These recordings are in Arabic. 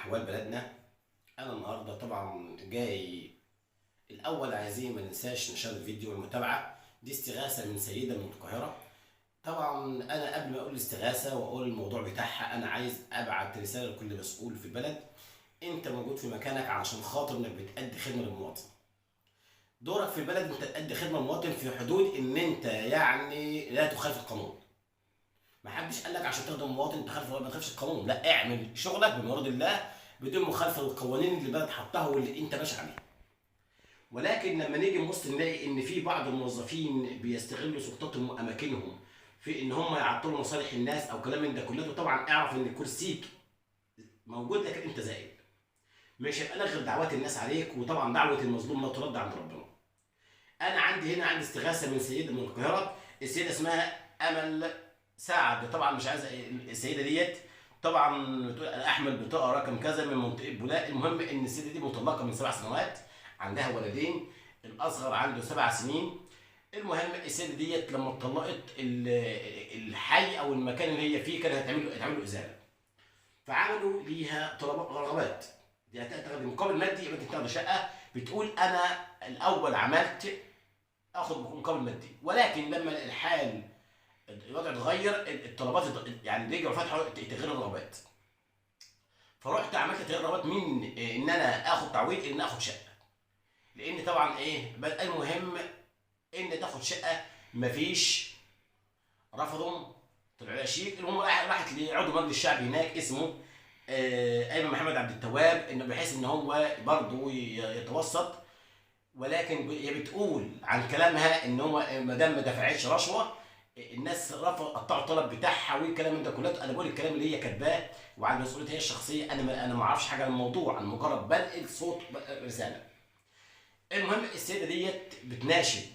احوال بلدنا. انا النهارده طبعا جاي الاول، عايزين ما ننساش نشاهد الفيديو والمتابعه. دي استغاثه من سيده من القاهره. طبعا انا قبل ما اقول الاستغاثه واقول الموضوع بتاعها، انا عايز ابعت رساله لكل مسؤول في البلد. انت موجود في مكانك علشان خاطر انك بتأدي خدمه للمواطن. دورك في البلد انت تأدي خدمه للمواطن في حدود ان انت يعني لا تخالف القانون. ما حدش قال لك عشان تخدم المواطن تخالف ما تخالفش القانون، لا، اعمل شغلك بمراد الله بدون مخالفه للقوانين اللي البلد حطها واللي انت ماشي عليها. ولكن لما نيجي نبص نلاقي ان في بعض الموظفين بيستغلوا سلطاتهم واماكنهم في ان هم يعطلوا مصالح الناس او كلام من ده كله. طبعا اعرف ان كرسيك موجود لكن انت زائل، مش هيبقى لك غير دعوات الناس عليك، وطبعا دعوه المظلوم لا ترد عند ربنا. انا عندي استغاثه من سيده من القاهره. السيده اسمها امل سعد. طبعا مش عايز السيده ديت طبعا بتقول انا احمل بطاقه رقم كذا من منطقه بولاق. المهم ان السيده دي مطلقه من 7 سنوات، عندها ولدين، الاصغر عنده 7 سنين. المهم السيده ديت لما اتطلقت الحي او المكان اللي هي فيه كان هيتعمل له ازاله، فعملوا ليها طلبات رغبات. دي هتاخد مقابل مادي، يبقى انت تاخد شقه. بتقول انا الاول عملت اخد مقابل مادي، ولكن لما الحال الوضع اتغير الطلبات يعني رجعوا فتحوا تغيير الرغبات. فرحت عملت تغيير رغبات من ان انا اخد تعويض ان اخد شقه، لان طبعا بقى المهم ان تاخد شقه. مفيش، رفضوا، طلعوا لها شيك. المهم راحت لعضو مجلس الشعب هناك اسمه ايمن محمد عبد التواب، انه بحيث ان هو برضه يتوسط. ولكن هي بتقول عن كلامها ان هو ما دام ما دفعتش رشوه الناس قطعوا الطلب بتاعها والكلام من ده كله. انا بقول الكلام اللي هي كاتباه وعن مسؤوليتها هي الشخصيه. انا ما اعرفش حاجه عن الموضوع، انا مجرد بنقل صوت رساله. المهم السيده ديت بتناشد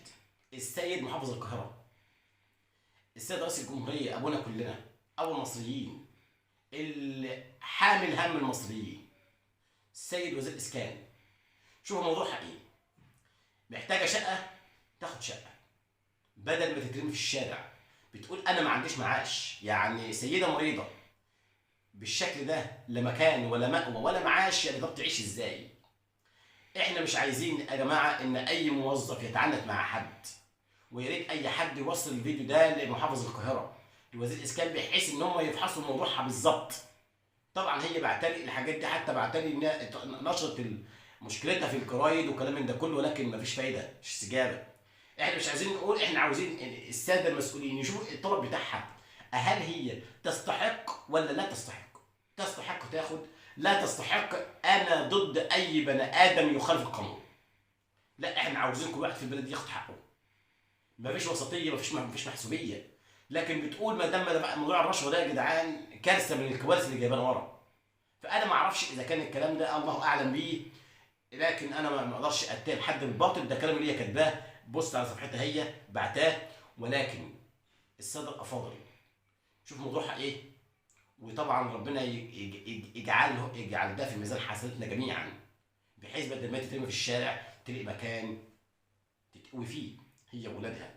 السيد محافظ القاهره، السيد رئيس الجمهوريه، ابونا كلنا، ابو المصريين، اللي حامل هم المصريين، السيد وزير الاسكان. شوفوا موضوعها ايه. محتاجه شقه تاخد شقه بدل ما تترمي في الشارع. بتقول انا ما عنديش معاش، يعني سيده مريضه بالشكل ده، لا مكان ولا مأوى ولا معاش، يعني طب تعيش ازاي؟ احنا مش عايزين يا جماعه ان اي موظف يتعنت مع حد، ويا ريت اي حد يوصل الفيديو ده لمحافظ القاهره لوزير الاسكان بحيث ان هم يفحصوا موضوعها بالظبط. طبعا هي بعتلي الحاجات دي، حتى بعتلي انها نشرت مشكلتها في الجرايد وكلام من ده كله، ولكن مفيش فايده، مش استجابه. احنا مش عايزين نقول، احنا عاوزين الساده المسؤولين يشوفوا الطلب بتاعها، هل هي تستحق ولا لا تستحق؟ تستحق تاخد، لا تستحق. انا ضد اي بني ادم يخالف القانون. لا، احنا عاوزين كل واحد في البلد ياخد حقه. مفيش وسطيه، مفيش محسوبيه. لكن بتقول ما دام موضوع الرشوه ده يا جدعان كارثه من الكوارث اللي جايبانا ورا. فانا ما اعرفش اذا كان الكلام ده الله اعلم بيه، لكن انا ما اقدرش اتهم حد بالباطل. ده كلام اللي هي كاتباه، بص على صفحتها هي بعتاه. ولكن الساده الافاضل شوف موضوعها ايه، وطبعا ربنا يجعل ده في ميزان حسناتنا جميعا، بحيث بدل ما تترمي في الشارع تلاقي مكان تتقوي فيه هي واولادها.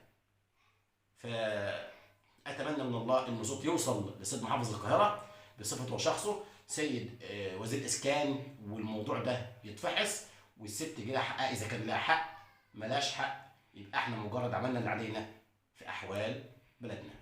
فاتمنى من الله ان الصوت يوصل لسيد محافظ القاهره بصفته وشخصه، سيد وزير الاسكان، والموضوع ده يتفحص والست يجي لها حقها. اذا كان لها حق، ملاش حق، يبقى احنا مجرد عملنا اللي علينا في احوال بلدنا.